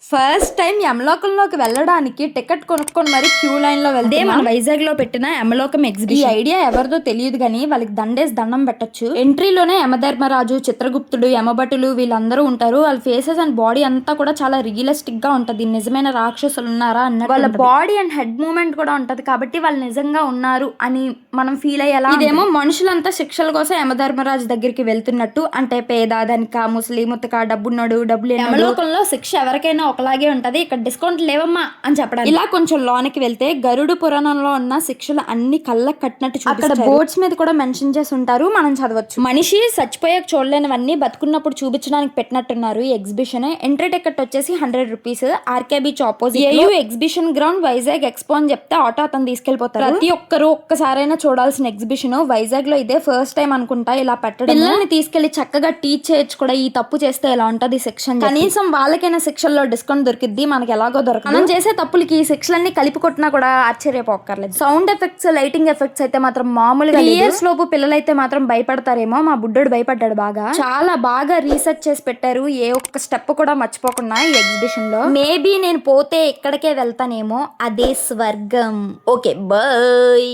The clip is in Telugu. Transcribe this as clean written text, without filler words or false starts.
ఫస్ట్ టైం యమలోకంలోకి వెళ్ళడానికి టికెట్ కొనుక్కొని మరి క్యూ లైన్ లో వెళ్తే మన వైజాగ్ లో పెట్టిన యమలోకం ఎగ్జిబిషన్. ఈ ఐడియా ఎవరిదో తెలియదు కానీ వాళ్ళకి దండేసి దండం పెట్టొచ్చు. ఎంట్రీలోనే యమధర్మరాజు, చిత్రగుప్తుడు, యమభటులు వీళ్ళందరూ ఉంటారు. వాళ్ళ ఫేసెస్ అండ్ బాడీ అంతా కూడా చాలా రియలిస్టిక్ గా ఉంటది. నిజమైన రాక్షసులు ఉన్నారా అన్నట్టు వాళ్ళ బాడీ అండ్ హెడ్ మూవ్మెంట్ కూడా ఉంటది కాబట్టి వాళ్ళు నిజంగా ఉన్నారు అని మనం ఫీల్ అయ్యేలా. ఇదేమో మనుషులంతా శిక్షల కోసం యమధర్మరాజు దగ్గరికి వెళ్తున్నట్టు, అంటే పేద, ధనిక, ముసలి, ముతక, డబ్బున్నాడు, డబ్బులు. యమలోకంలో శిక్ష ఎవరికైనా ఒకలాగే ఉంటది, ఇక్కడ డిస్కౌంట్ లేవమ్మా అని చెప్పడం. ఇలా కొంచెం లోనికి వెళ్తే గరుడు పురాణంలో ఉన్న శిక్షలు అన్ని కళ్ళకు కట్టినట్టు చూపిస్తారు. అక్కడ బోర్డ్స్ మీద కూడా మెన్షన్ చేసి ఉంటారు, మనం చదవచ్చు. మనిషి చచ్చిపోయాక చూడలేనివన్నీ బతుకున్నప్పుడు చూపించడానికి పెట్టినట్టున్నారు ఈ ఎగ్జిబిషన్. ఎంట్రీ టికెట్ వచ్చేసి 100 rupees. RK beach opposite AU exhibition ground Vizag expo అని చెప్తే ఆటో అతను తీసుకెళ్లిపోతారు. ప్రతి ఒక్కరు ఒక్కసారైనా చూడాల్సిన ఎగ్జిబిషన్. వైజాగ్ లో ఇదే ఫస్ట్ టైం అనుకుంటా ఇలా పెట్టడం. పిల్లల్ని తీసుకెళ్లి చక్కగా టీచ్ చేయొచ్చు కూడా. ఈ తప్పు చేస్తే ఎలా ఉంటది సెక్షన్, కనీసం వాళ్ళకైనా శిక్షల్లో డిస్కౌంట్ దొరికిద్ది, మనకి ఎలాగో దొరకదు. మనం చేసే తప్పులకి శిక్షలన్నీ కలిపి కొట్టినా కూడా ఆశ్చర్యపోక్కర్లేదు. సౌండ్ ఎఫెక్ట్స్, లైటింగ్ ఎఫెక్ట్స్ అయితే మాత్రం మామూలుగా 3 years లోపు పిల్లలైతే మాత్రం భయపడతారేమో. మా బుడ్డోడు భయపడ్డాడు బాగా. చాలా బాగా రీసెర్చ్ చేసి పెట్టారు, ఏ ఒక్క స్టెప్ కూడా మర్చిపోకుండా ఈ ఎగ్జిబిషన్ లో. మేబీ నేను పోతే ఇక్కడికే వెళ్తానేమో, అదే స్వర్గం. Okay bye.